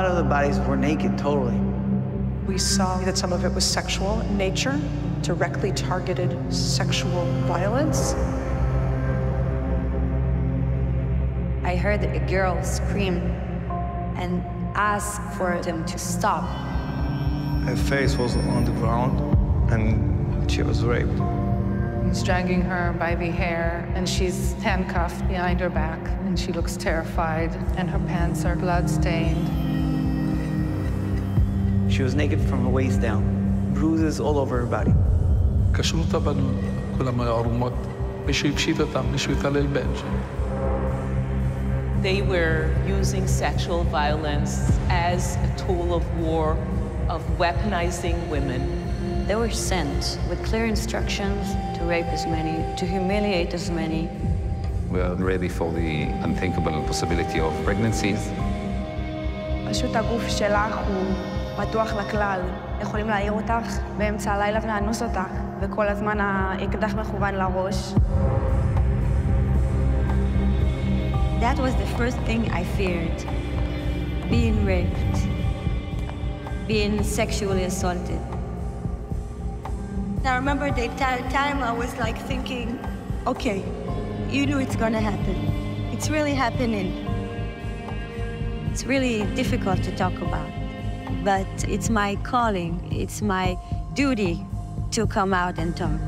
lot of the bodies were naked, totally. We saw that some of it was sexual in nature, directly targeted sexual violence. I heard a girl scream and ask for them to stop. Her face was on the ground and she was raped. He's dragging her by the hair and she's handcuffed behind her back and she looks terrified and her pants are blood-stained. She was naked from her waist down, bruises all over her body. קשרו אותה בנות, כולם היו ערומות. מישהו הפשיט אותם, מישהו התעלל בהן. They were using sexual violence as a tool of war, of weaponizing women. They were sent with clear instructions to rape as many, to humiliate as many. We are ready for the unthinkable possibility of pregnancies. פשוט הגוף שלך הוא פתוח לכלל. יכולים להעיר אותך באמצע הלילה ולאנוס אותך, וכל הזמן האקדח מכוון לראש. That was the first thing I feared. Being raped. Being sexually assaulted. I remember the entire time I was like thinking, okay, you knew it's gonna happen. It's really happening. It's really difficult to talk about, but it's my calling, it's my duty to come out and talk.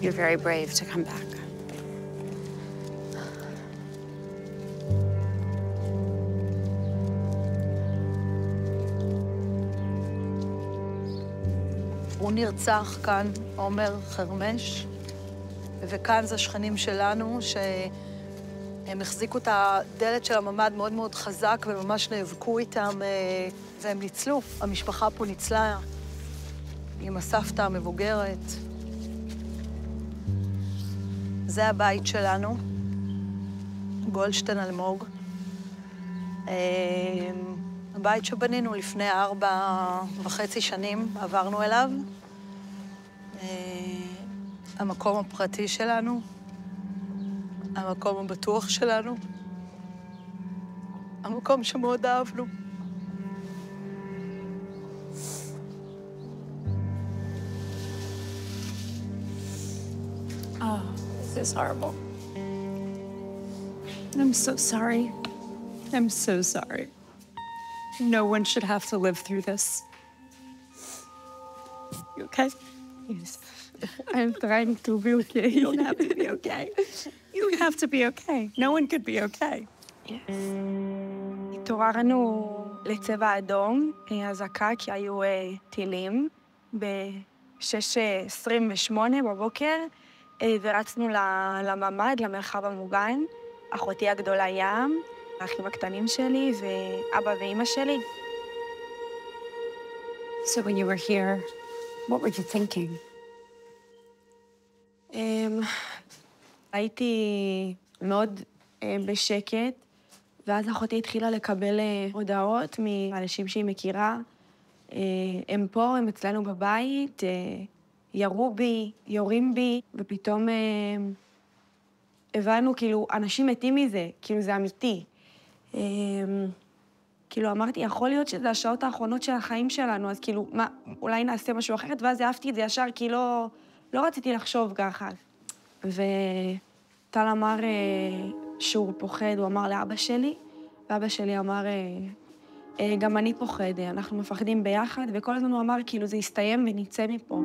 You're very brave to come back. הוא נרצח כאן, עומר חרמש, וכאן זה שכנים שלנו, שהם החזיקו את הדלת של הממ"ד מאוד מאוד חזק, וממש נאבקו איתם, והם ניצלו. המשפחה פה ניצלה עם הסבתא המבוגרת. זה הבית שלנו, גולדשטיין אלמוג. הבית שבנינו לפני 4.5 שנים, עברנו אליו. המקום הפרטי שלנו, המקום הבטוח שלנו, המקום שמאוד אהבנו. This is horrible. I'm so sorry. I'm so sorry. No one should have to live through this. You okay? Yes. I'm trying to be okay. You don't have to be okay. You have to be okay. No one could be okay. Yes. התעוררנו לצבע אדום, אזעקה, כי היו טילים. ב-6:28 בבוקר, ורצנו לממ"ד, למרחב המוגן. אחותי הגדולה ים, האחים הקטנים שלי ואבא ואמא שלי. So when you were here, what were you thinking? הייתי מאוד בשקט, ואז אחותי התחילה לקבל הודעות מאנשים שהיא מכירה. הם פה, הם אצלנו בבית, ירו בי, יורים בי, ופתאום הבנו, כאילו, אנשים מתים מזה, כאילו, זה אמיתי. כאילו, אמרתי, יכול להיות שזה השעות האחרונות של החיים שלנו, אז כאילו, מה, אולי נעשה משהו אחרת, ואז אהבתי את זה ישר, כי לא רציתי לחשוב ככה. וטל אמר שהוא פוחד, הוא אמר לאבא שלי, ואבא שלי אמר, גם אני פוחד, אנחנו מפחדים ביחד, וכל הזמן הוא אמר, כאילו, זה יסתיים ונצא מפה.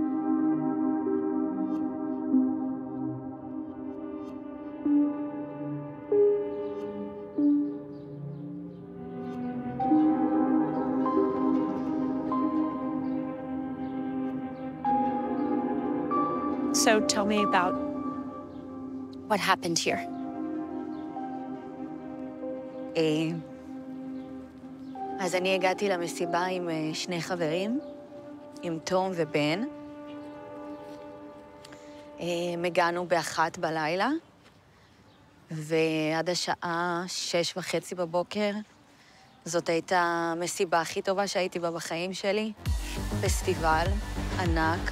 So tell me about what happened here. אז אני הגעתי למסיבה עם שני חברים, עם תום ובן. הגענו ב1 בלילה, ועד השעה 6:30 בבוקר. זאת הייתה המסיבה הכי טובה שהייתי בה בחיים שלי. פסטיבל ענק,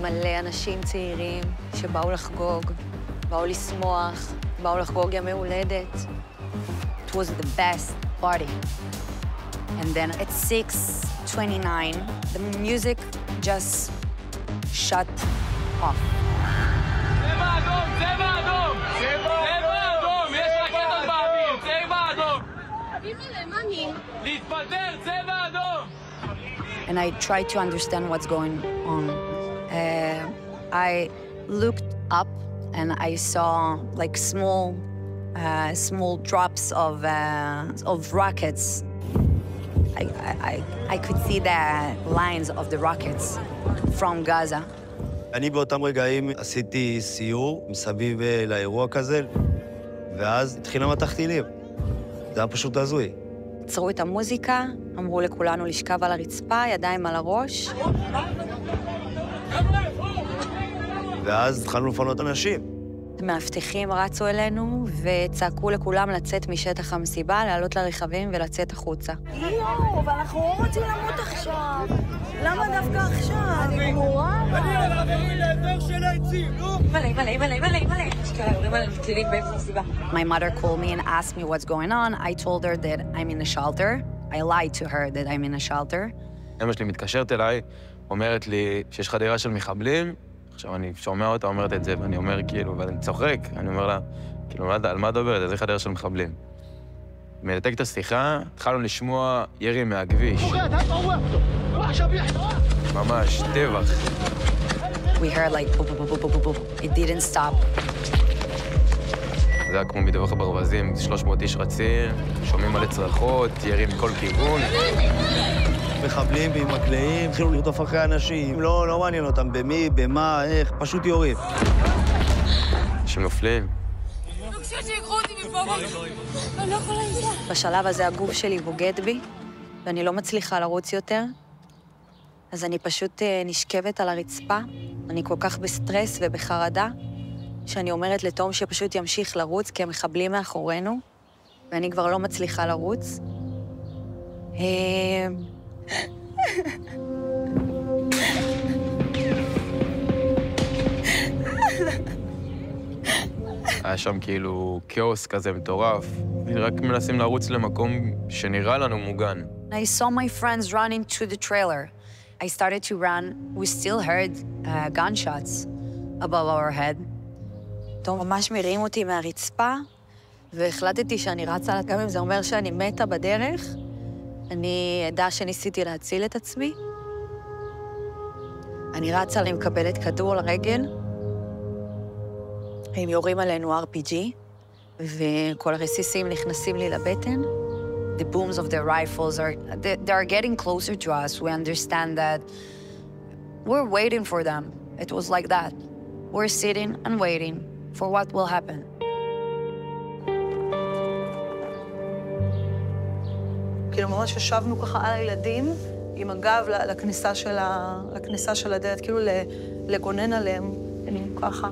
מלא אנשים צעירים שבאו לחגוג, באו לשמוח, באו לחגוג ימי הולדת. It was the best party. And then at 6:29, the music just shut off. צבע אדום, צבע אדום! צבע אדום! יש רקטות באוויר, צבע אדום! להתפטר, צבע אדום! And I tried to understand what's going on. I looked up and I saw like small drops of rockets. I could see the lines of the rockets from Gaza. אני באותם רגעים עשיתי סיור מסביב לאירוע כזה, ואז התחילה מטח טילים. זה היה פשוט הזוי. עצרו את המוזיקה, אמרו לכולנו לשכב על הרצפה, ידיים על הראש. ואז התחלנו לפנות אנשים. המאבטחים רצו אלינו וצעקו לכולם לצאת משטח המסיבה, לעלות לרכבים ולצאת החוצה. אבל אנחנו לא רוצים למות עכשיו. למה דווקא עכשיו? אני גמורה. אני עברתי לאזור של העצים, נו. מלא. יורים עלינו טילים באמצע המסיבה. My mother called me and asked me what's going on. I told her that I'm in a shelter. I lied to her that I'm in a shelter. אמא שלי מתקשרת אליי, אומרת לי שיש חדירה של מחבלים. עכשיו אני שומע אותה אומרת את זה, ואני אומר כאילו, ואני צוחק, אני אומר לה, כאילו, על מה מדברת? איזה חדרה של מחבלים. מנתק את השיחה, התחלנו לשמוע ירי מהכביש. ממש, טבח. We heard like, boop, boop, boop, boop, boop. It didn't stop. זה היה כמו מטווח הברווזים, 300 איש רצים, שומעים מלא צרחות, ירי מכל כיוון. מחבלים ועם מקלעים, התחילו לרדוף אחרי אנשים, לא מעניין אותם במי, במה, איך, פשוט יורים. אנשים נופלים. בשלב הזה הגוף שלי בוגד בי, ואני לא מצליחה לרוץ יותר, אז אני פשוט נשכבת על הרצפה. אני כל כך בסטרס ובחרדה, שאני אומרת לתום שפשוט ימשיך לרוץ, כי המחבלים מאחורינו, ואני כבר לא מצליחה לרוץ. היה שם כאילו כאוס כזה מטורף, רק מנסים לרוץ למקום שנראה לנו מוגן. I saw my friends running to the trailer. I started to run. We still heard gunshots above our head. תום ממש מרים אותי מהרצפה, והחלטתי שאני רצה, גם אם זה אומר שאני מתה בדרך, אני עדה שניסיתי להציל את עצמי. אני רצה, אני מקבלת כדור לרגל, הם יורים עלינו RPG, וכל הרסיסים נכנסים לי לבטן. The booms of the rifles they're getting closer to us. We understand that we're waiting for them. It was like that. We're sitting and waiting for what will happen. כאילו ממש ישבנו ככה על הילדים, עם הגב לכניסה של הדלת, כאילו לגונן עליהם, ככה.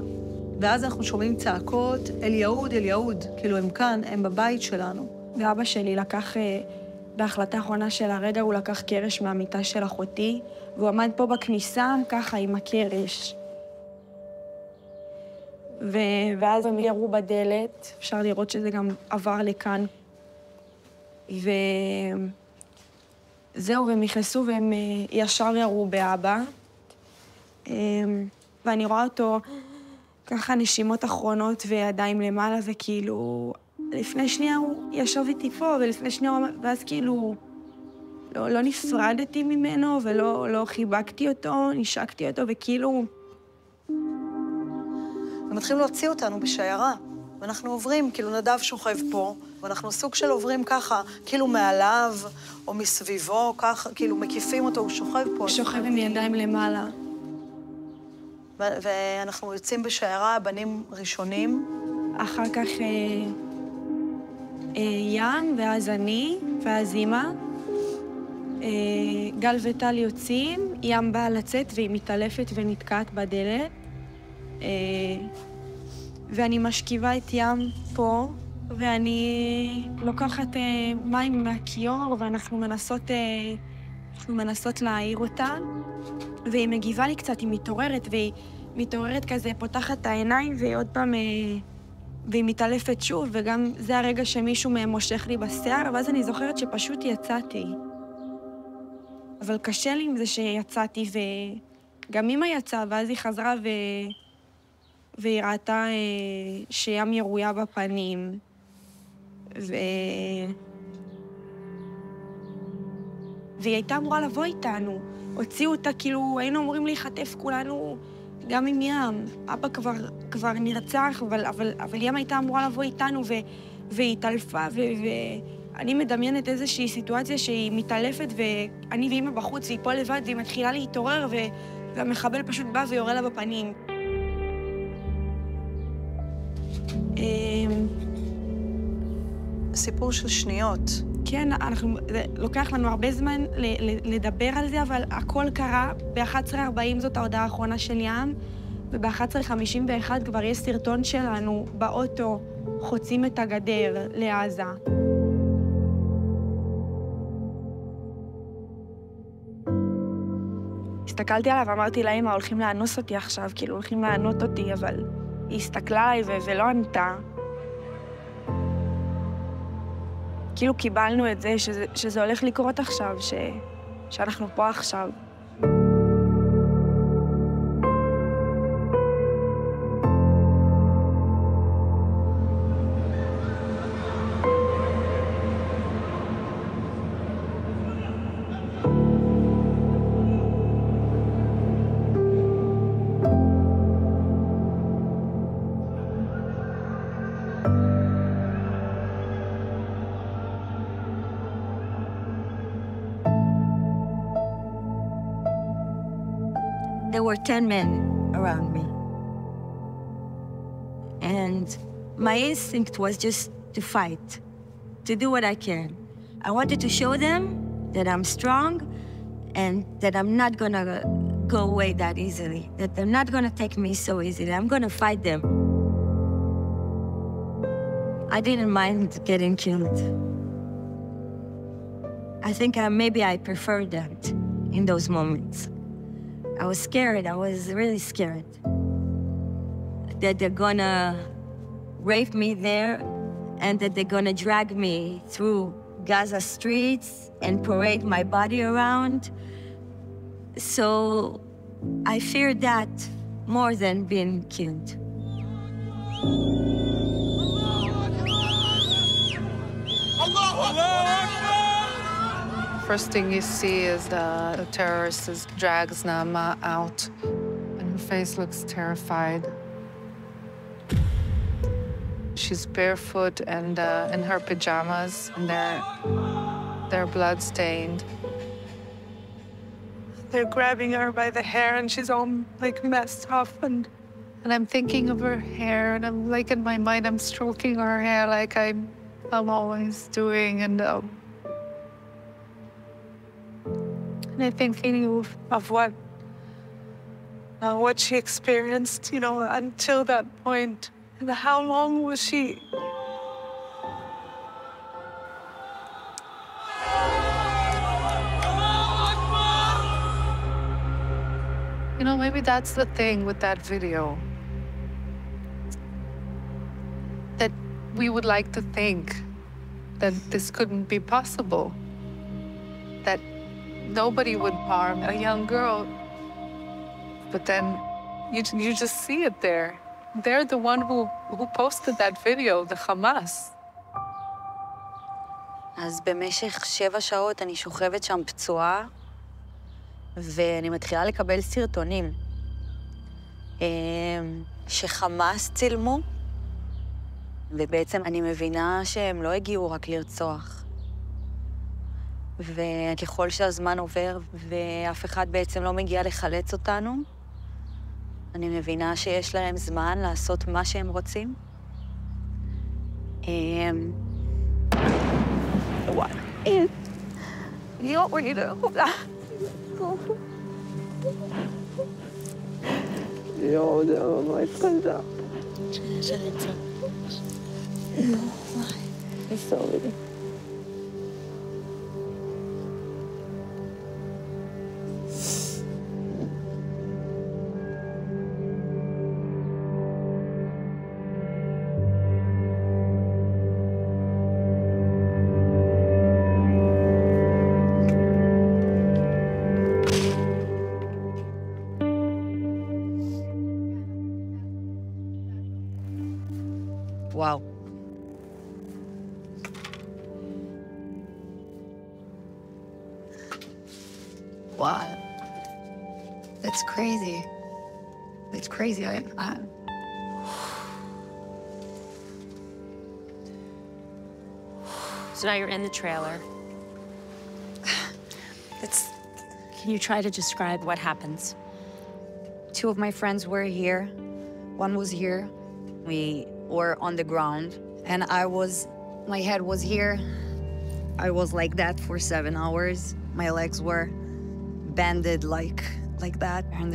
ואז אנחנו שומעים צעקות, אל יהוד, אל יהוד, כאילו הם כאן, הם בבית שלנו. ואבא שלי לקח, בהחלטה האחרונה של הרגע, הוא לקח קרש מהמיטה של אחותי, והוא עמד פה בכניסה, ככה, עם הקרש. ואז הם ירו בדלת, אפשר לראות שזה גם עבר לכאן. וזהו, והם נכנסו והם ישר ירו באבא. ואני רואה אותו ככה נשימות אחרונות וידיים למעלה, וכאילו, לפני שנייה הוא ישב איתי פה, ולפני שנייה הוא... ואז כאילו, לא נפרדתי ממנו, ולא חיבקתי אותו, נשקתי אותו, וכאילו... הם מתחילים להוציא אותנו בשיירה, ואנחנו עוברים, כאילו נדב שוכב פה, ואנחנו סוג של עוברים ככה, כאילו מעליו, או מסביבו, ככה, כאילו מקיפים אותו, הוא שוכב פה. שוכב עם ידיים למעלה. ואנחנו יוצאים בשיירה, בנים ראשונים. אחר כך ים, ואז אני, ואז אמא. גל וטל יוצאים, ים באה לצאת והיא מתעלפת ונתקעת בדלת. ואני משכיבה את ים פה, ואני לוקחת מים מהכיור, ואנחנו מנסות להעיר אותה. והיא מגיבה לי קצת, היא מתעוררת, והיא מתעוררת כזה, פותחת את העיניים, ועוד פעם, והיא מתעלפת שוב, וגם זה הרגע שמישהו מהם מושך לי בשיער, ואז אני זוכרת שפשוט יצאתי. אבל קשה לי עם זה שיצאתי, וגם אמא יצאה, ואז היא חזרה והיא ראתה שים ירויה בפנים. והיא הייתה אמורה לבוא איתנו. הוציאו אותה, כאילו, היינו אמורים להיחטף כולנו גם עם ים. אבא כבר נרצח, אבל ים הייתה אמורה לבוא איתנו, והיא התעלפה, ואני מדמיינת איזושהי סיטואציה שהיא מתעלפת, ואני ואמא בחוץ, והיא פה לבד, והיא מתחילה להתעורר, והמחבל פשוט בא ויורה לה בפנים. סיפור של שניות. כן, לוקח לנו הרבה זמן לדבר על זה, אבל הכל קרה. ב-11:40 זאת ההודעה האחרונה של ים, וב-11:51 כבר יש סרטון שלנו באוטו, חוצים את הגדר לעזה. הסתכלתי עליו ואמרתי לה, אמא, הולכים לאנוס אותי עכשיו, כאילו הולכים לענות אותי, אבל היא הסתכלה עליי ולא ענתה. כאילו קיבלנו את זה, שזה הולך לקרות עכשיו, שאנחנו פה עכשיו. There were 10 men around me. And my instinct was just to fight, to do what I can. I wanted to show them that I'm strong and that I'm not gonna go away that easily, that they're not gonna take me so easily. I'm gonna fight them. I didn't mind getting killed. I think maybe I preferred that in those moments. I was scared, I was really scared that they're gonna rape me there and that they're gonna drag me through Gaza streets and parade my body around. So I feared that more than being killed. First thing you see is the terrorist drags Naama out, and her face looks terrified. She's barefoot and in her pajamas, and they're blood-stained. They're grabbing her by the hair, and she's all, like, messed up, and I'm thinking of her hair, and I'm, like, in my mind, I'm stroking her hair like I'm always doing, and And I think thinking of what she experienced, you know, until that point, and how long was she? You know, maybe that's the thing with that video. That we would like to think that this couldn't be possible. That nobody would harm a young girl. But then you just see it there. They're the one who posted that video, the Hamas. אז במשך 7 שעות אני שוכבת שם פצועה, ואני מתחילה לקבל סרטונים שחמאס צילמו, ובעצם אני מבינה שהם לא הגיעו רק לרצוח. וככל שהזמן עובר ואף אחד בעצם לא מגיע לחלץ אותנו, אני מבינה שיש להם זמן לעשות מה שהם רוצים. Wow. Wow. That's crazy. It's crazy. So now you're in the trailer. Can you try to describe what happens? 2 of my friends were here. One was here. We were on the ground, and my head was here. I was like that for 7 hours. My legs were bended like that. And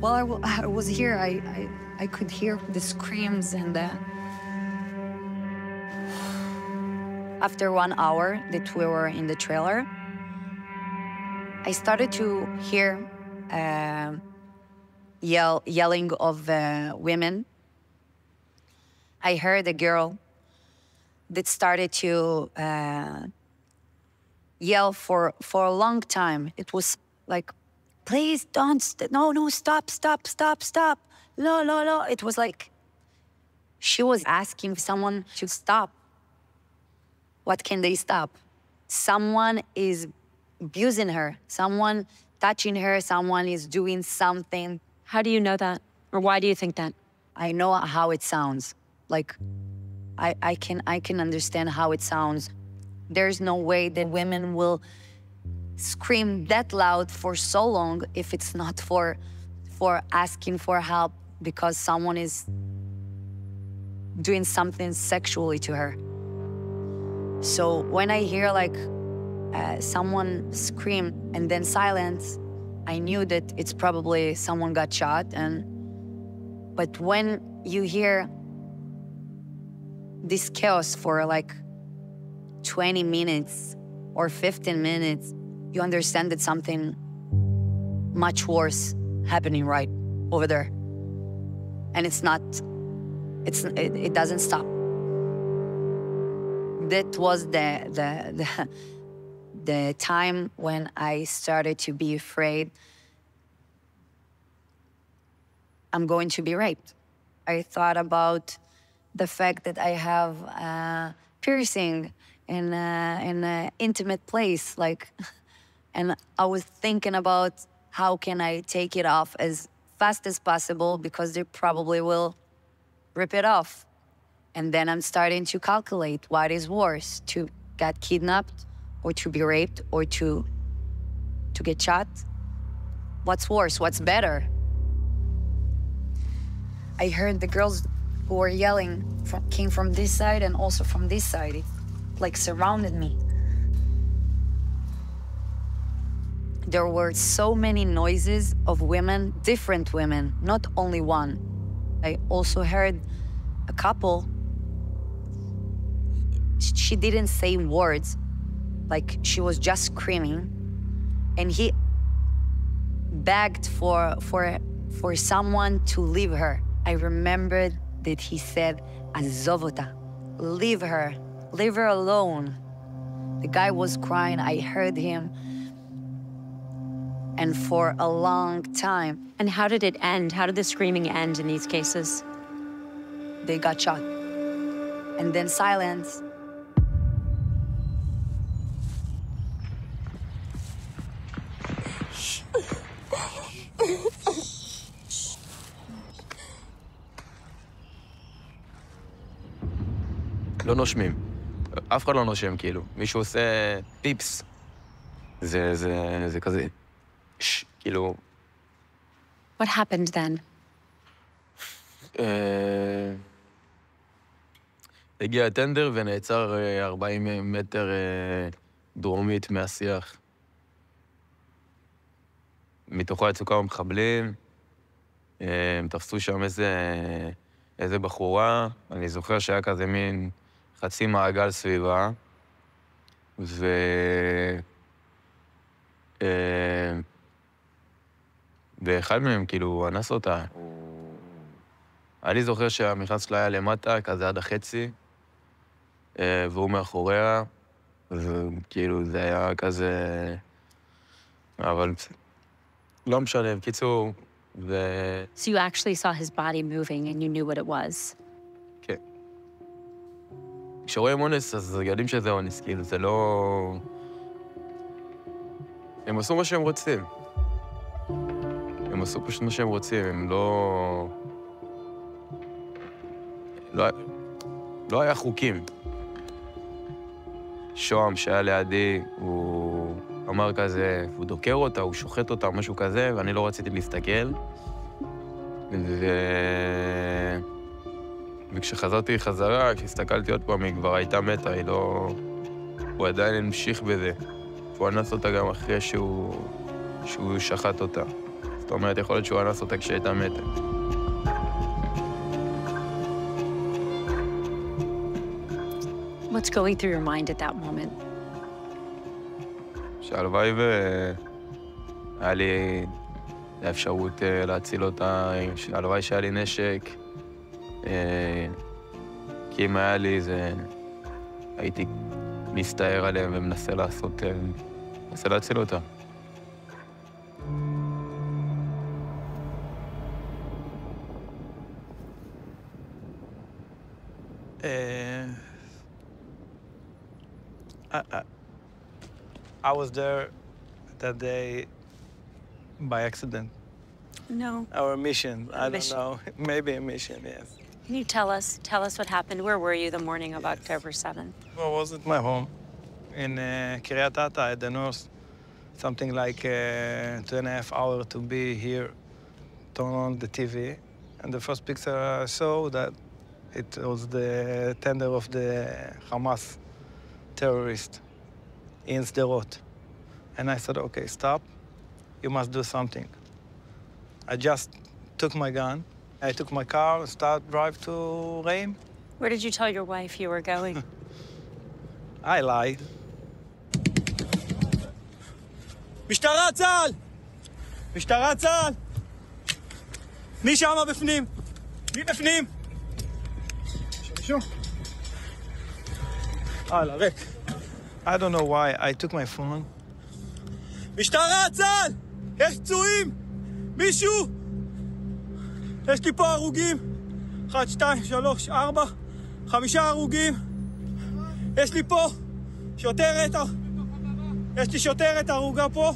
while I was here, I could hear the screams and after 1 hour that we were in the trailer, I started to hear yelling of women. I heard a girl that started to yell for a long time. It was like, please don't, no, stop. No. It was like she was asking someone to stop. What can they stop? Someone is abusing her, someone touching her, someone is doing something. How do you know that? Or why do you think that? I know how it sounds. Like, I can understand how it sounds. There's no way that women will scream that loud for so long if it's not for asking for help because someone is doing something sexually to her. So when I hear like someone scream and then silence, I knew that it's probably someone got shot. But when you hear this chaos for like 20 minutes or 15 minutes, you understand that something much worse happening right over there. And it doesn't stop. That was the time when I started to be afraid I'm going to be raped. I thought about the fact that I have a piercing in an intimate place, like, and I was thinking about how can I take it off as fast as possible because they probably will rip it off. And then I'm starting to calculate what is worse, to get kidnapped or to be raped or to get shot. What's worse? What's better? I heard the girls who were yelling came from this side and also from this side. It like surrounded me. There were so many noises of women, different women, not only one. I also heard a couple. She didn't say words, like she was just screaming. And he begged for someone to leave her. I remembered that he said, "Azov ota," leave her alone. The guy was crying, I heard him. And for a long time. And how did it end? How did the screaming end in these cases? They got shot. And then silence. לא נושמים. אף אחד לא נושם, כאילו. מישהו עושה פיפס. זה כזה... כאילו... What happened then? הגיע הטנדר ונעצר 40 מטר דרומית מהשיח. מתוכו יצאו כמה מחבלים. הם תפסו שם איזה בחורה. אני זוכר שהיה כזה מין חצי מעגל סביבה. ואחד מהם, כאילו, הוא אנס אותה. אני זוכר שהמכנס שלה היה למטה, כזה עד החצי, והוא מאחוריה, וכאילו, זה היה כזה... אבל לא משנה, בקיצור, So you actually saw his body moving and you knew what it was? כן. כשרואים אונס, אז יודעים שזה אונס, כאילו, זה לא... הם עשו מה שהם רוצים. הם עשו פשוט מה שהם רוצים, הם לא... לא היה חוקים. שוהם שהיה לידי, הוא אמר כזה, הוא דוקר אותה, הוא שוחט אותה, משהו כזה, ואני לא רציתי להסתכל. וכשחזרתי חזרה, כשהסתכלתי עוד פעם, היא כבר הייתה מתה, היא לא... הוא עדיין המשיך בזה. הוא אנס אותה גם אחרי שהוא שחט אותה. זאת אומרת, יכול להיות שהוא אנס אותה כשהייתה מתה. What's going through your mind at that moment? שהלוואי והיה לי האפשרות להציל אותה, הלוואי שהיה לי נשק. כי אם היה לי, הייתי מסתער עליהם ומנסה להציל אותה. I was there that day by accident. No. Or a mission, I don't know. Maybe a mission, yes. Can you tell us what happened? Where were you the morning of October 7th? I was at my home in Kiryat Ata at the north. Something like 2.5 hours to be here, turn on the TV. And the first picture I saw that it was the tender of the Hamas terrorist in Sderot. And I said, okay, stop. You must do something. I just took my gun. I took my car, start drive to Reim. Where did you tell your wife you were going? I lied. משטרה צה"ל! משטרה צה"ל! מי שמה בפנים? מי בפנים? ריק. I don't know why I took my phone. משטרה צה"ל! יש פצועים! מישהו! יש לי פה הרוגים. 1, 2, 3, 4, 5 הרוגים. יש לי פה שוטרת. יש לי שוטרת הרוגה פה.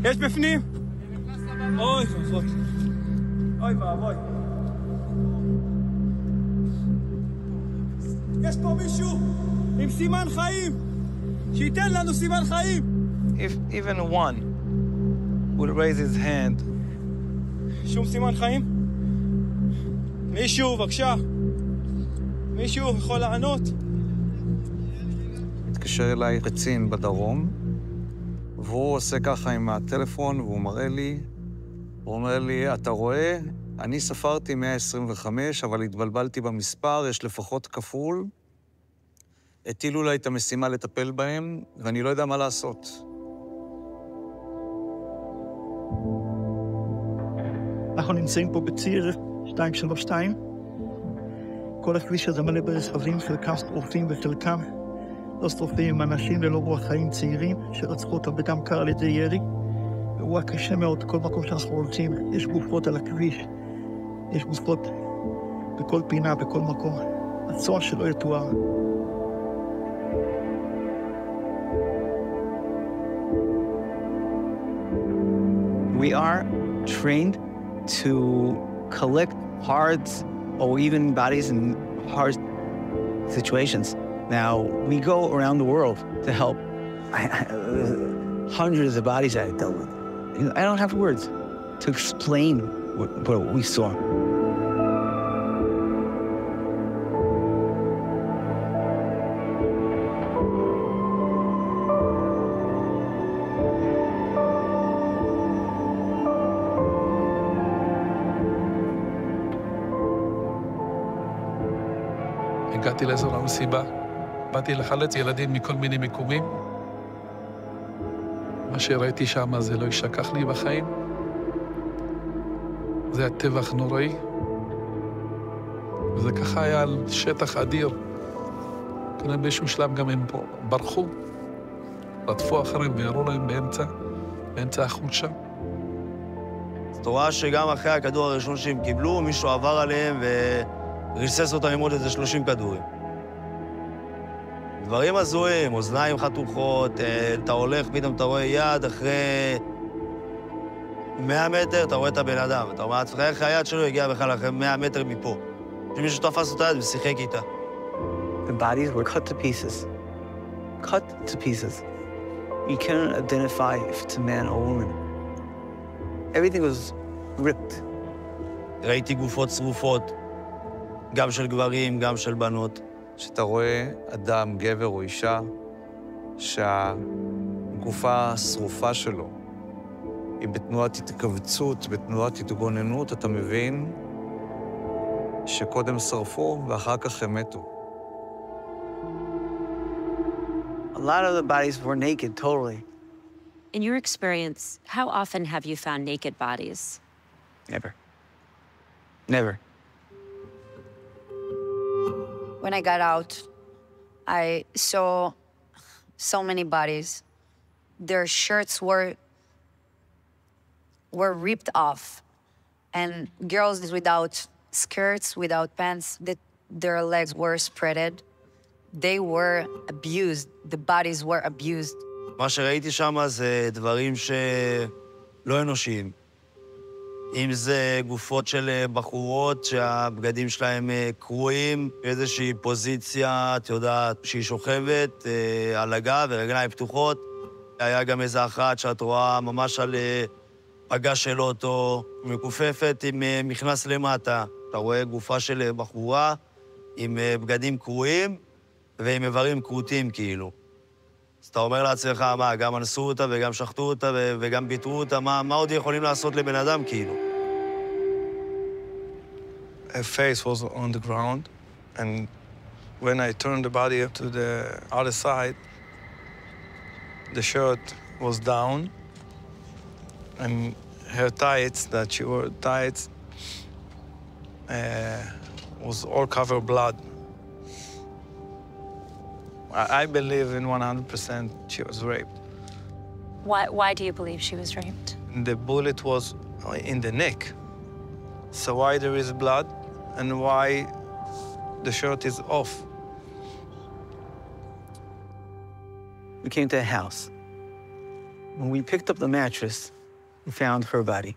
יש בפנים. אוי, פחות. אוי ואבוי. יש פה מישהו עם סימן חיים. שייתן לנו סימן חיים. If even one will raise his hand. שום סימן חיים? מישהו, בבקשה. מישהו יכול לענות? מתקשר אליי קצין בדרום, והוא עושה ככה עם הטלפון, והוא מראה לי, הוא אומר לי, אתה רואה, אני ספרתי 125, אבל התבלבלתי במספר, יש לפחות כפול. הטילו לה את המשימה לטפל בהם, ואני לא יודע מה לעשות. אנחנו נמצאים פה בציר 232. כל הכביש הזה מלא ברכבים, חלקם שרופים וחלקם לא שרופים, אנשים ללא רוח חיים צעירים שרצחו אותם בדם קר על ידי ירי. אירוע קשה מאוד, כל מקום שאנחנו רוצים, יש גופות על הכביש, יש גופות בכל פינה, בכל מקום. הצורך שלא יתואר. We are trained to collect hearts or even bodies in hard situations. Now, we go around the world to help. Hundreds of bodies I dealt with. I don't have words to explain what we saw. הגעתי לאזור המסיבה, באתי לחלץ ילדים מכל מיני מיקומים. מה שראיתי שם זה לא יישכח לי בחיים. זה היה טבח נוראי. וזה ככה היה על שטח אדיר. כנראה באיזשהו שלב גם הם ברחו, רדפו אחריהם והראו להם באמצע החוץ שם. אז אתה רואה שגם אחרי הכדור הראשון שהם קיבלו, מישהו עבר עליהם ריסס אותם עם עוד איזה 30 כדורים. דברים הזויים, אוזניים חתוכות, אתה הולך, פתאום אתה רואה יד, אחרי 100 מטר אתה רואה את הבן אדם. אתה אומר, איך היד שלו הגיע בכלל אחרי 100 מטר מפה. שמישהו תפס אותה יד ושיחק איתה. The bodies were cut to pieces. Cut to pieces. You can't identify if it's a man or a woman. Everything was ripped. ראיתי גופות שרופות. גם של גברים, גם של בנות. כשאתה רואה אדם, גבר או אישה, שהגופה השרופה שלו היא בתנועת התכווצות, בתנועת התגוננות, אתה מבין שקודם שרפו ואחר כך הם מתו. A lot of the bodies were naked, totally. In your experience, how often have you found naked bodies? Never. Never. When I got out, I saw so many bodies. Their shirts were ripped off, and girls without skirts, without pants, their legs were spreaded. They were abused. The bodies were abused. מה שראיתי שם זה דברים שלא אנושיים. אם זה גופות של בחורות שהבגדים שלהם קרועים, איזושהי פוזיציה, את יודעת, שהיא שוכבת על הגב ורגליים פתוחות. היה גם איזה אחת שאת רואה ממש על פגה של אוטו, מכופפת עם מכנס למטה. אתה רואה גופה של בחורה עם בגדים קרועים ועם איברים כרותים כאילו. אז אתה אומר לעצמך, מה, גם אנסו אותה וגם שחטו אותה וגם ביטרו אותה, מה עוד יכולים לעשות לבן אדם, כאילו? Her face was on the ground, and when I turned the body up to the other side, the shirt was down, and her tights, that she wore tights, was all covered blood. I believe in 100% she was raped. Why do you believe she was raped? The bullet was in the neck. So why there is blood and why the shirt is off? We came to a house. When we picked up the mattress, we found her body.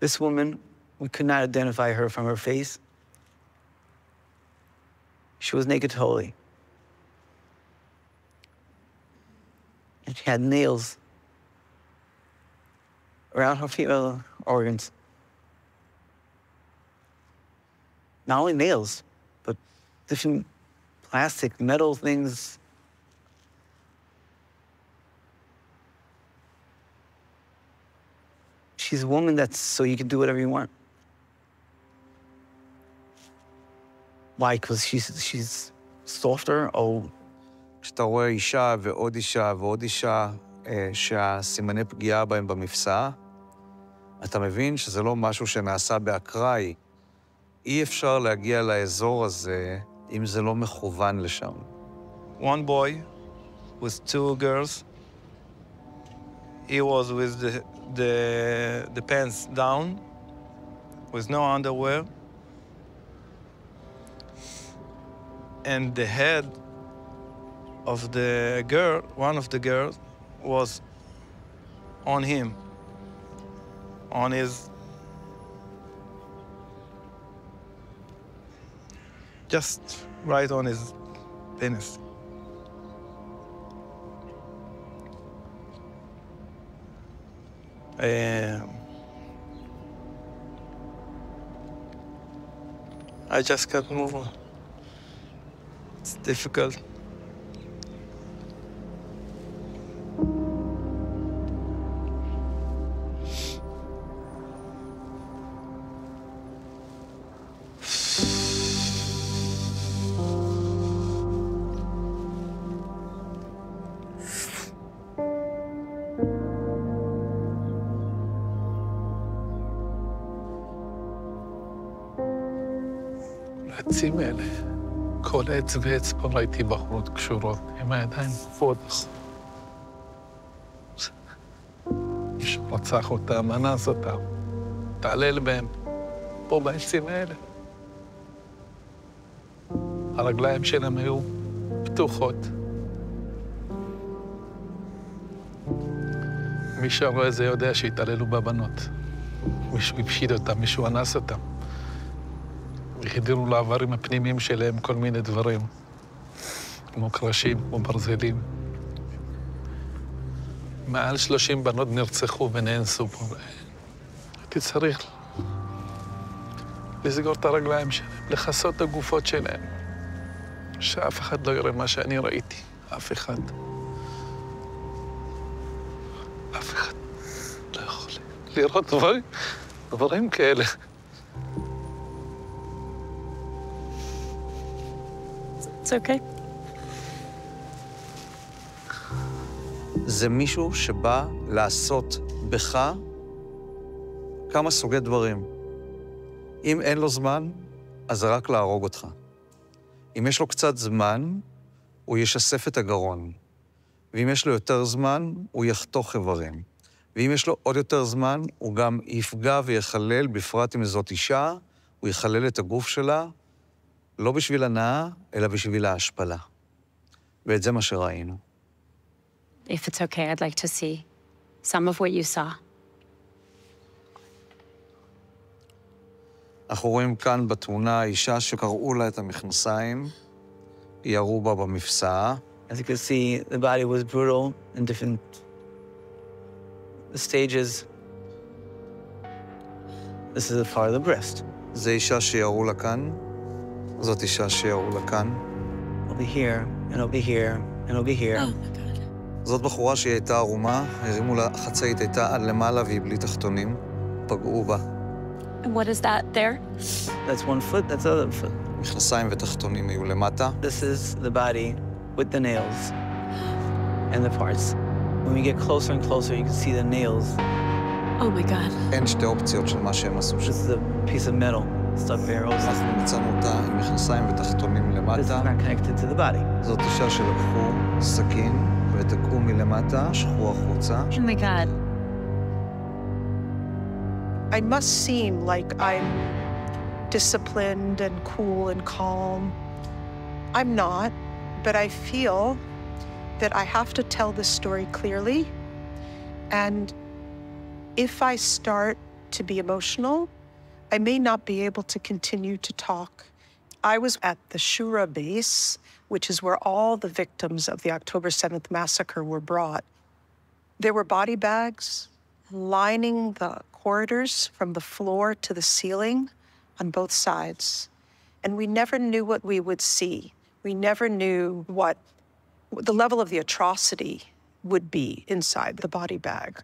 This woman, we could not identify her from her face. She was naked totally. And she had nails around her female organs. Not only nails, but different plastic, metal things. She's a woman that's so you can do whatever you want. Why? Because she's softer or... כשאתה רואה אישה ועוד אישה ועוד אישה שהסימני פגיעה בהם במפסע, אתה מבין שזה לא משהו שנעשה באקראי. אי אפשר להגיע לאזור הזה אם זה לא מכוון לשם. One boy with two girls. He was with the pants down, with no underwear. And the head of the girl, one of the girls, was on him, on his... just right on his penis. I just can't move on. It's difficult. העצים האלה, כל עץ ועץ פה ראיתי בחורות קשורות, עם הידיים כפות. מישהו רצח אותם, אנס אותם, תעלל בהם, פה בעצים האלה. הרגליים שלהם היו פתוחות. מי שרואה זה יודע שהתעללו בבנות. מישהו הפשיט אותם, מישהו אנס אותם. החדירו לעברים הפנימיים שלהם כל מיני דברים, כמו קרשים, כמו ברזלים. מעל 30 בנות נרצחו ונאנסו פה. הייתי צריך לסגור את הרגליים שלהם, לכסות את הגופות שלהם, שאף אחד לא יראה מה שאני ראיתי, אף אחד. אף אחד לא יכול לראות דברים כאלה. It's okay. זה מישהו שבא לעשות בך כמה סוגי דברים. אם אין לו זמן, אז זה רק להרוג אותך. אם יש לו קצת זמן, הוא ישסף את הגרון. ואם יש לו יותר זמן, הוא יחתוך איברים. ואם יש לו עוד יותר זמן, הוא גם יפגע ויחלל, בפרט אם זאת אישה, הוא יחלל את הגוף שלה, לא בשביל הנאה, אלא בשביל ההשפלה. ואת זה מה שראינו. If it's okay, I'd like to see some of what you saw. אנחנו רואים כאן בתמונה אישה שקראו לה את המכנסיים, ירו בה במפסע. As you can see, the body was brutal in different stages. This is a part of the breast. זה אישה שירו לה כאן. זאת אישה שירו לה כאן. Over here, and over here, and over here. Oh my God. זאת בחורה שהיא הייתה ערומה, הרימו לה חצאית, הייתה עד למעלה והיא בלי תחתונים. פגעו בה. And what is that there? That's one foot, that's the other foot. מכנסיים ותחתונים היו למטה. This is the body with the nails and the parts. When we get closer and closer, you can see the nails. Oh my God. אין שתי אופציות של מה שהם עשו. This is a piece of metal stuck there. אנחנו מצאנו אותה עם מכנסיים ותחתונים למטה. This is not connected to the body. זאת אישה שלקחו סכין ותקעו מלמטה, שכחו החוצה. Oh my God. I must seem like I'm disciplined and cool and calm. I'm not, but I feel that I have to tell this story clearly. And if I start to be emotional, I may not be able to continue to talk. I was at the Shura base, which is where all the victims of the October 7th massacre were brought. There were body bags lining the corridors from the floor to the ceiling on both sides. And we never knew what we would see. We never knew what the level of the atrocity would be inside the body bag.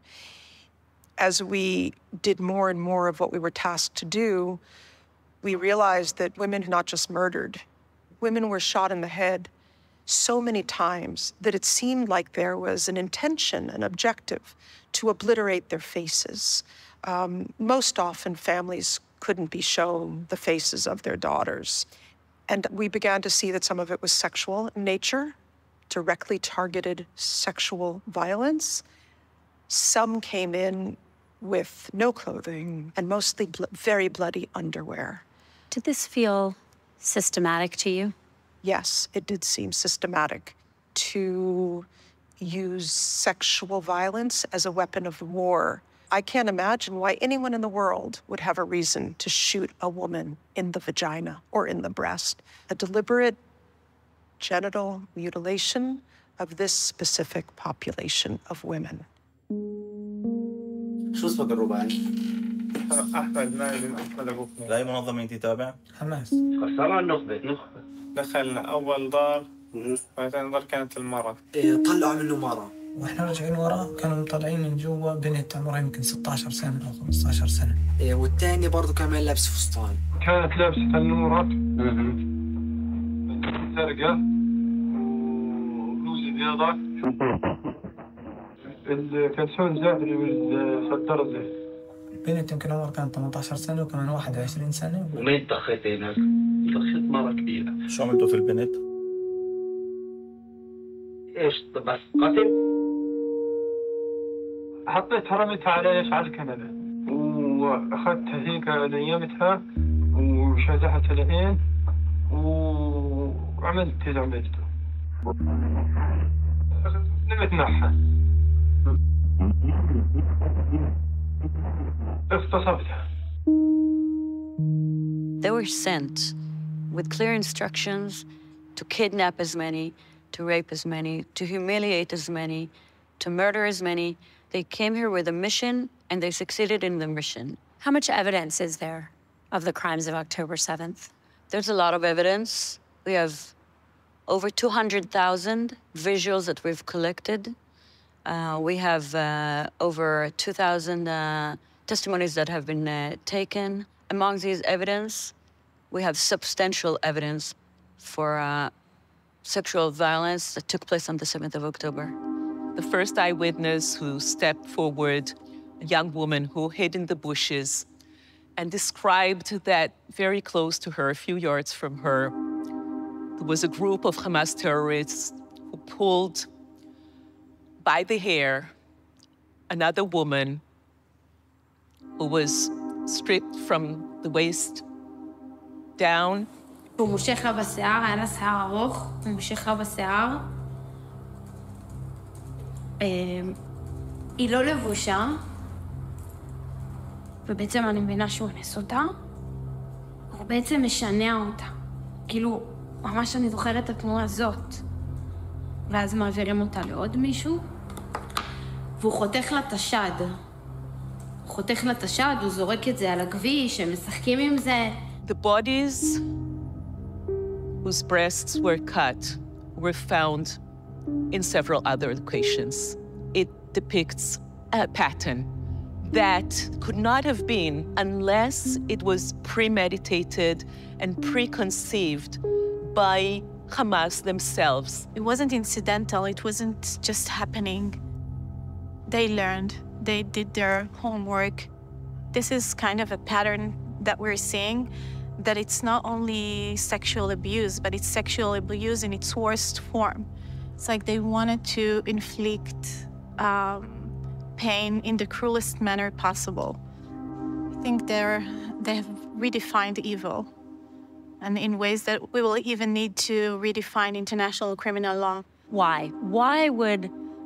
As we did more and more of what we were tasked to do, we realized that women not just murdered, women were shot in the head so many times that it seemed like there was an intention, an objective, to obliterate their faces. Most often, families couldn't be shown the faces of their daughters. And we began to see that some of it was sexual in nature, directly targeted sexual violence. Some came in with no clothing and mostly very bloody underwear. Did this feel systematic to you? Yes, it did seem systematic to use sexual violence as a weapon of war. I can't imagine why anyone in the world would have a reason to shoot a woman in the vagina or in the breast. A deliberate genital mutilation of this specific population of women. شو اسمك الرباعي؟ أحمد نايم أحمد أبو فهد. لأي منظمة أنت تابع؟ حماس. طبعا نخبة. دخلنا أول دار وثاني دار كانت المرأة. طلعوا منه مرة. واحنا راجعين ورا كانوا مطلعين من جوا بنت عمرها يمكن 16 سنة أو 15 سنة. والثاني برضه كمان لابس فستان. كانت لابسة النورة. سرقة وبلوزة بيضاء. الكلسون زاهري والصدر زاهري. البنت يمكن عمرها كانت 18 سنة وكمان 21 سنة. ومين طخيت هناك؟ طخيت مرة كبيرة. شو عملتوا في البنت؟ ايش بس قتل؟ حطيتها رميتها على ايش؟ على الكنبة واخذتها هيك نيمتها وشزحت العين وعملت اللي عملته. نمت معها. اغتصبتها. They were sent with clear instructions to kidnap as many, to rape as many, to humiliate as many, to murder as many. They came here with a mission, and they succeeded in the mission. How much evidence is there of the crimes of October 7th? There's a lot of evidence. We have over 200,000 visuals that we've collected. We have over 2,000 testimonies that have been taken. Among these evidence, we have substantial evidence for sexual violence that took place on the 7th of October. The first eyewitness who stepped forward, a young woman who hid in the bushes and described that very close to her, a few yards from her, there was a group of Hamas terrorists who pulled by the hair another woman who was stripped from the waist down. הוא מושך לה בשיער, היה לה שיער ארוך, הוא מושך לה בשיער. היא לא לבושה, ובעצם אני מבינה שהוא אנס אותה, הוא בעצם משנע אותה. כאילו, ממש אני זוכרת את התנועה הזאת. ואז מעבירים אותה לעוד מישהו, והוא חותך לה את השד. הוא חותך לה את השד, הוא זורק את זה על הכביש, הם משחקים עם זה. The bodies whose breasts were cut were found in several other locations. It depicts a pattern that could not have been unless it was premeditated and preconceived by Hamas themselves. It wasn't incidental, it wasn't just happening. They learned, they did their homework. This is kind of a pattern that we're seeing, that it's not only sexual abuse, but it's sexual abuse in its worst form. It's like they wanted to inflict pain in the cruelest manner possible. I think they have redefined evil, and in ways that we will even need to redefine international criminal law. Why? Why would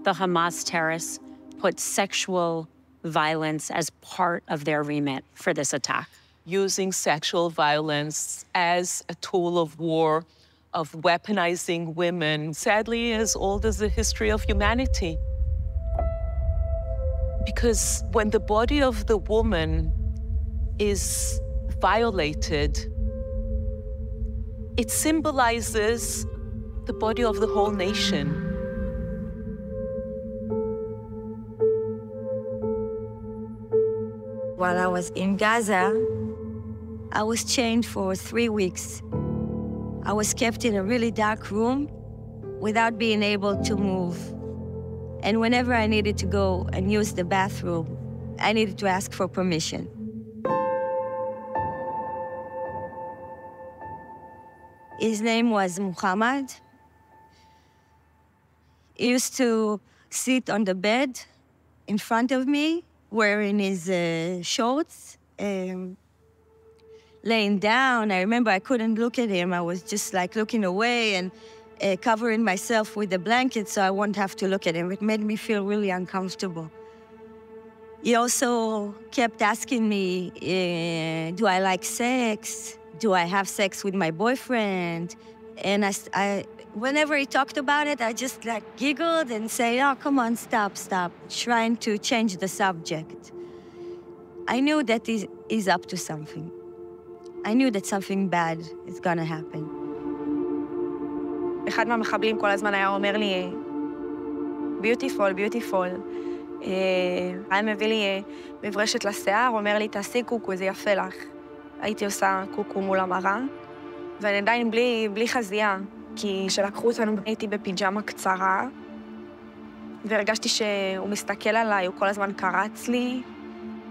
the Hamas terrorists put sexual violence as part of their remit for this attack? Using sexual violence as a tool of war, of weaponizing women, sadly as old as the history of humanity. Because when the body of the woman is violated, it symbolizes the body of the whole nation. While I was in Gaza, I was chained for 3 weeks. I was kept in a really dark room without being able to move. And whenever I needed to go and use the bathroom, I needed to ask for permission. His name was Muhammad. He used to sit on the bed in front of me, wearing his shorts, laying down. I remember I couldn't look at him. I was just like looking away and covering myself with a blanket so I wouldn't have to look at him. It made me feel really uncomfortable. He also kept asking me, do I like sex? Do I have sex with my boyfriend? And whenever he talked about it, I just like giggled and say, oh, come on, stop, trying to change the subject. I knew that he's up to something. I knew that something bad is gonna happen. אחד מהמחבלים כל הזמן היה אומר לי, beautiful, beautiful. היה מביא לי מברשת לשיער, אומר לי, תעשי קוקו, זה יפה לך. הייתי עושה קוקו מול המראה, ואני עדיין בלי חזייה, כי כשלקחו אותנו הייתי בפיג'מה קצרה, והרגשתי שהוא מסתכל עליי, הוא כל הזמן קרץ לי.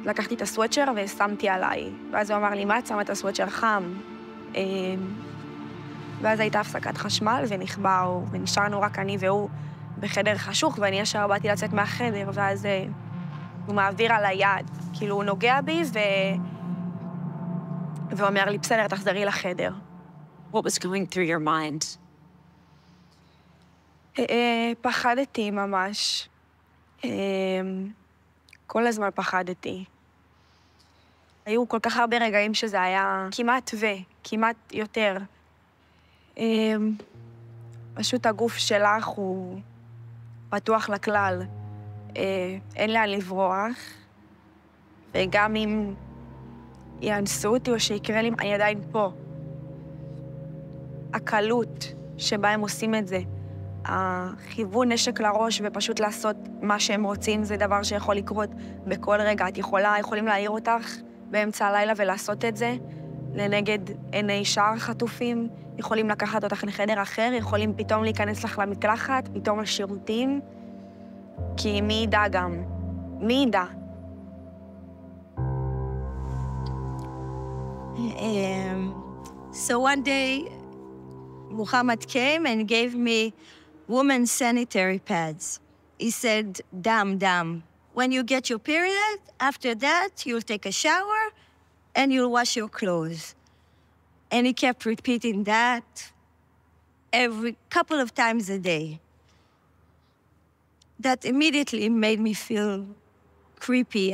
לקחתי את הסוואצ'ר ושמתי עליי, ואז הוא אמר לי, מה את שמה את הסוואצ'ר חם? ואז הייתה הפסקת חשמל ונכבה, ונשארנו רק אני והוא בחדר חשוך, ואני ישר באתי לצאת מהחדר, ואז הוא מעביר על היד, כאילו הוא נוגע בי, והוא אומר לי, בסדר, תחזרי לחדר. What was going through your mind? פחדתי ממש. כל הזמן פחדתי. היו כל כך הרבה רגעים שזה היה כמעט יותר. פשוט הגוף שלך הוא פתוח לכלל. אין לאן לברוח. וגם אם יאנסו אותי או שיקרה לי, אני עדיין פה. הקלות שבה הם עושים את זה, הכיוון נשק לראש ופשוט לעשות מה שהם רוצים, זה דבר שיכול לקרות בכל רגע. יכולים להעיר אותך באמצע הלילה ולעשות את זה לנגד עיני שאר חטופים, יכולים לקחת אותך לחדר אחר, יכולים פתאום להיכנס לך למקלחת, פתאום לשירותים, כי מי ידע גם? מי ידע? So one day, Muhammad came and gave me women's sanitary pads. He said, dam. When you get your period, after that, you'll take a shower and you'll wash your clothes. And he kept repeating that every couple of times a day. That immediately made me feel creepy.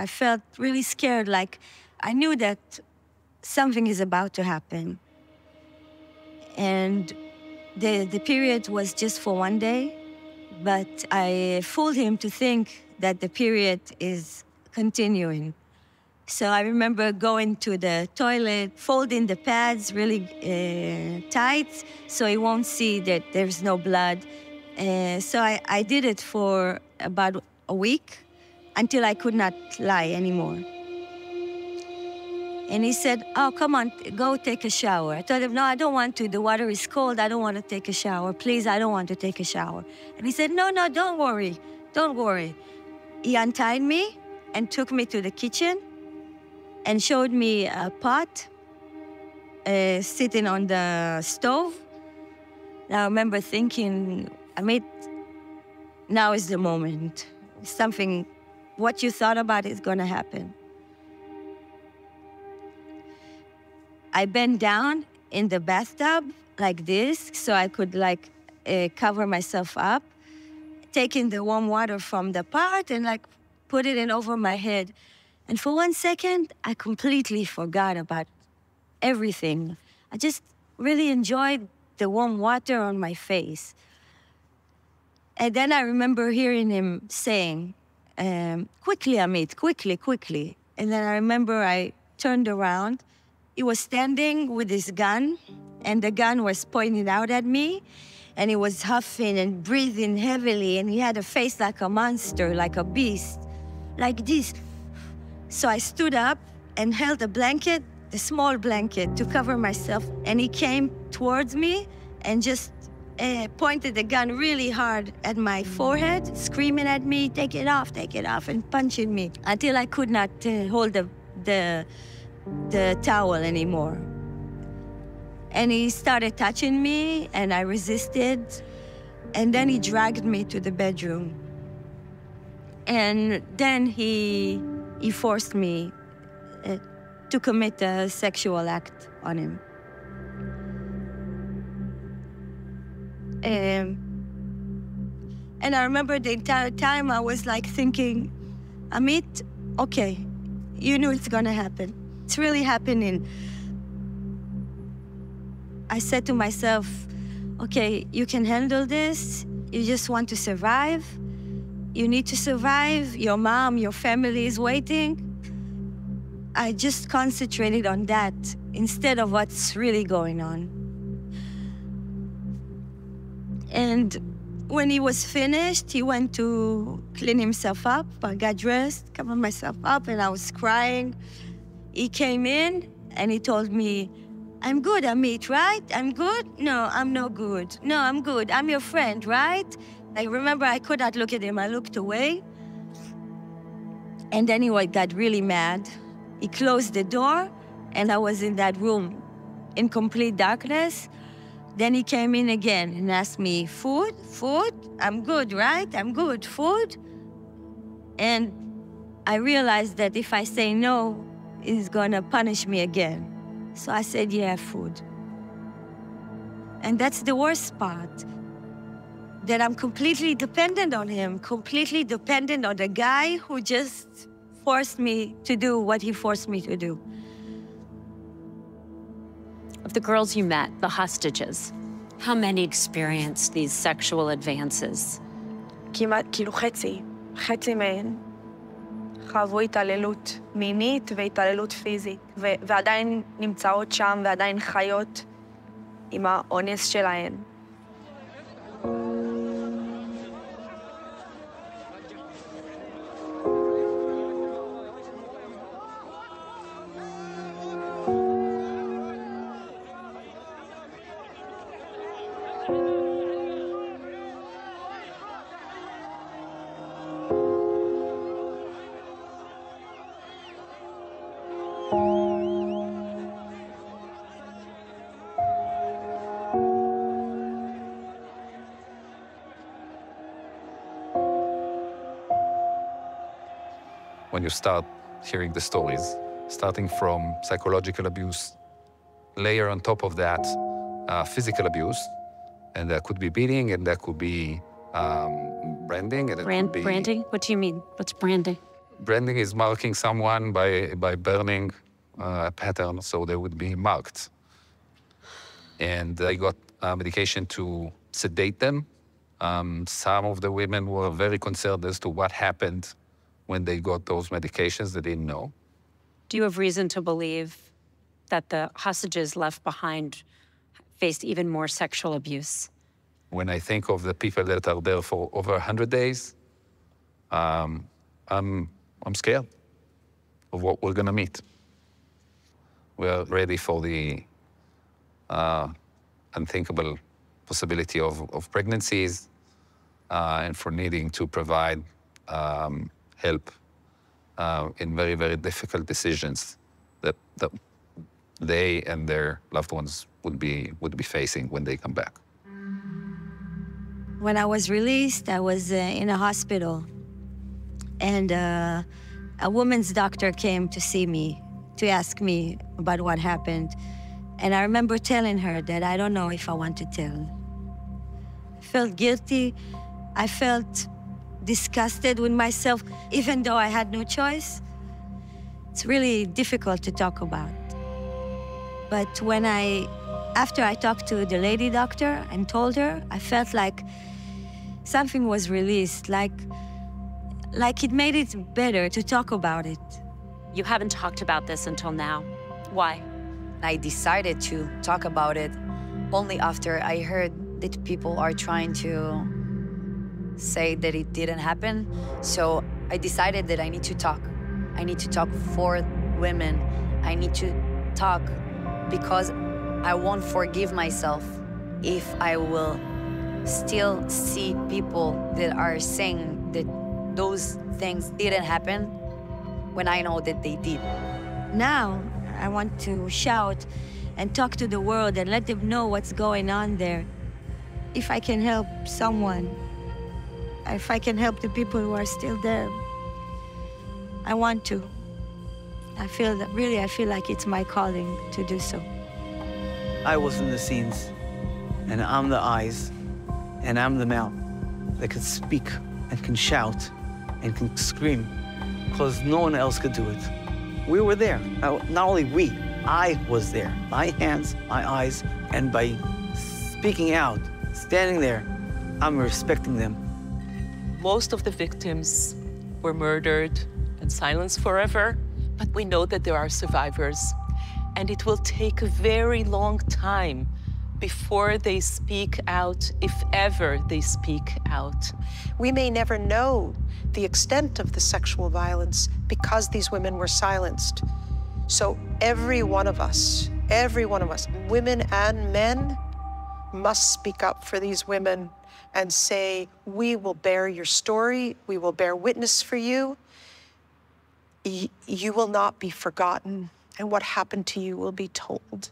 I felt really scared, like I knew that something is about to happen. And the period was just for one day, but I fooled him to think that the period is continuing. So I remember going to the toilet, folding the pads really tight so he won't see that there's no blood. So I did it for about a week until I could not lie anymore. And he said, oh, come on, go take a shower. I told him, no, I don't want to. The water is cold. I don't want to take a shower. Please, I don't want to take a shower. And he said, no, don't worry. Don't worry. He untied me and took me to the kitchen and showed me a pot sitting on the stove. And I remember thinking, now is the moment. Something, what you thought about is going to happen. I bent down in the bathtub like this so I could cover myself up, taking the warm water from the pot and put it in over my head. And for 1 second, I completely forgot about everything. I just really enjoyed the warm water on my face. And then I remember hearing him saying, quickly, Amit, quickly. And then I remember I turned around. He was standing with his gun, and the gun was pointed out at me. and he was huffing and breathing heavily, and he had a face like a monster, like a beast, like this. So I stood up and held a blanket, a small blanket, to cover myself, and he came towards me and just pointed the gun really hard at my forehead, screaming at me, take it off, and punching me until I could not hold the towel anymore. And he started touching me, and I resisted, and then he dragged me to the bedroom. And then he forced me to commit a sexual act on him. And I remember the entire time I was like thinking, Amit, okay, you knew it's gonna happen. It's really happening. I said to myself, okay, you can handle this. You just want to survive. You need to survive. Your mom, your family is waiting. I just concentrated on that instead of what's really going on. And when he was finished, he went to clean himself up. I got dressed, covered myself up, and I was crying. He came in and he told me, I'm good, Amit, right? I'm good? No, I'm no good. No, I'm good. I'm your friend, right? I remember I could not look at him. I looked away. And then he got really mad. He closed the door, and I was in that room in complete darkness. Then he came in again and asked me, food? Food? I'm good, right? I'm good. Food? And I realized that if I say no, he's gonna punish me again. So I said, yeah, food. And that's the worst part, that I'm completely dependent on him, completely dependent on the guy who just forced me to do what he forced me to do. Of the girls you met, the hostages, how many experienced these sexual advances? כמעט, כאילו חצי מהן חוו התעללות מינית והתעללות פיזית, ועדיין נמצאות שם ועדיין חיות עם האונס שלהן. When you start hearing the stories, starting from psychological abuse, layer on top of that physical abuse, and that could be beating, and that could be branding. And Branding? What do you mean? What's branding? Branding is marking someone by burning a pattern, so they would be marked. And I got medication to sedate them. Some of the women were very concerned as to what happened when they got those medications. They didn't know. Do you have reason to believe that the hostages left behind faced even more sexual abuse? When I think of the people that are there for over 100 days, I'm scared of what we're gonna meet. We're ready for the unthinkable possibility of pregnancies and for needing to provide help in very, very difficult decisions that they and their loved ones would be facing when they come back. When I was released, I was in a hospital, and a woman's doctor came to see me, to ask me about what happened. And I remember telling her that I don't know if I want to tell. I felt guilty. I felt disgusted with myself, even though I had no choice. It's really difficult to talk about. But after I talked to the lady doctor and told her, I felt like something was released, like it made it better to talk about it. You haven't talked about this until now. Why? I decided to talk about it only after I heard that people are trying to say that it didn't happen. So I decided that I need to talk. I need to talk for women. I need to talk because I won't forgive myself if I will still see people that are saying that those things didn't happen when I know that they did. Now, I want to shout and talk to the world and let them know what's going on there. If I can help someone, if I can help the people who are still there, I want to. I feel like it's my calling to do so. I was in the scenes, and I'm the eyes, and I'm the mouth that can speak and can shout and can scream, because no one else could do it. We were there. Not only we, I was there. My hands, my eyes, and by speaking out, standing there, I'm respecting them. Most of the victims were murdered and silenced forever, but we know that there are survivors. And it will take a very long time before they speak out, if ever they speak out. We may never know the extent of the sexual violence because these women were silenced. So every one of us, women and men, must speak up for these women and say, we will bear your story, we will bear witness for you. You will not be forgotten, and what happened to you will be told.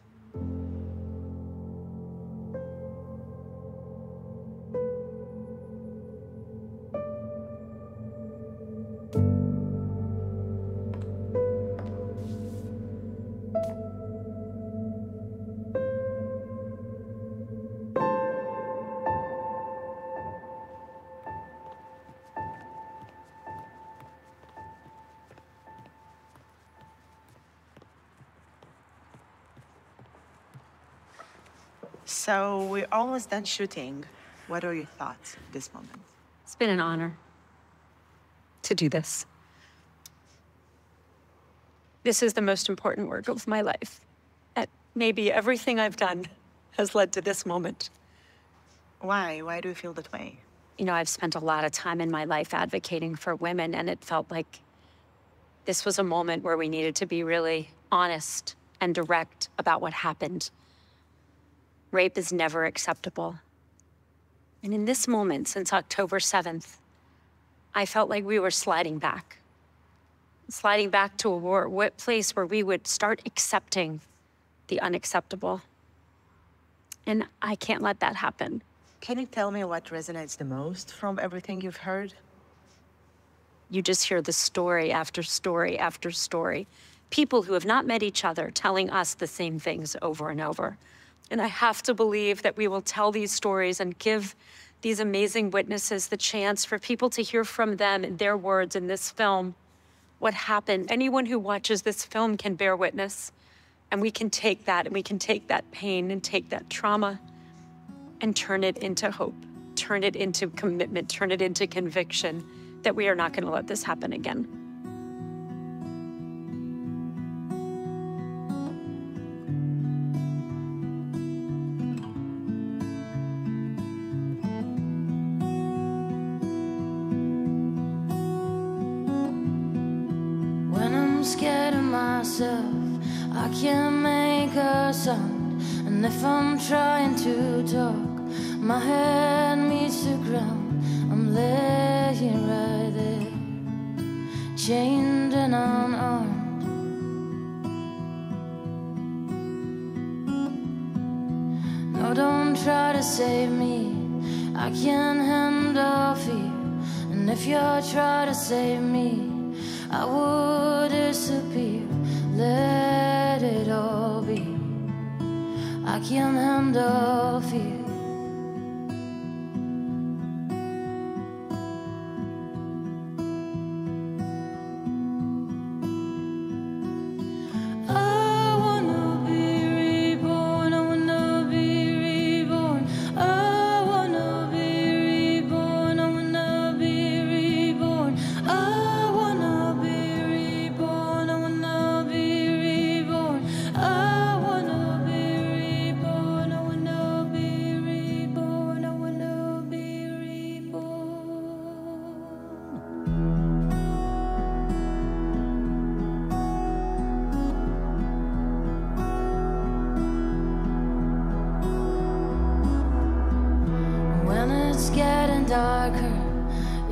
So we're almost done shooting. What are your thoughts at this moment? It's been an honor to do this. This is the most important work of my life. And maybe everything I've done has led to this moment. Why? Why do you feel that way? You know, I've spent a lot of time in my life advocating for women, and it felt like this was a moment where we needed to be really honest and direct about what happened. Rape is never acceptable. And in this moment, since October 7th, I felt like we were sliding back to a place where we would start accepting the unacceptable. And I can't let that happen. Can you tell me what resonates the most from everything you've heard? You just hear the story after story after story. People who have not met each other telling us the same things over and over. And I have to believe that we will tell these stories and give these amazing witnesses the chance for people to hear from them in their words in this film what happened. Anyone who watches this film can bear witness, and we can take that, and we can take that pain and take that trauma and turn it into hope, turn it into commitment, turn it into conviction that we are not going to let this happen again. I can't make a sound, and if I'm trying to talk, my head meets the ground. I'm laying right there, chained and unarmed. No, don't try to save me, I can't handle fear. And if you try to save me, I would disappear. Let it all be. I can't handle fear. I wanna be reborn. I wanna be reborn. I wanna be reborn. I wanna be reborn. I wanna be reborn. I wanna be reborn. I wanna be reborn. I wanna be getting darker.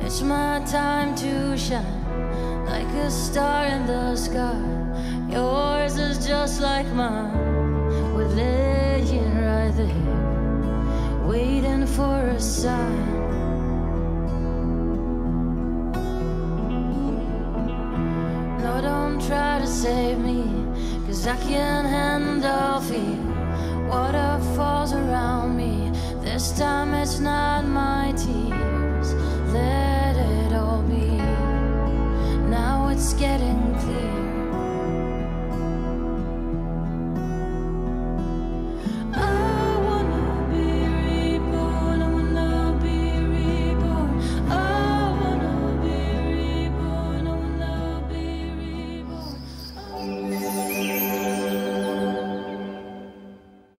It's my time to shine, like a star in the sky. Yours is just like mine. We're laying right there, waiting for a sign. No, don't try to save me, 'cause I can't handle fear. Water falls around me, this time it's not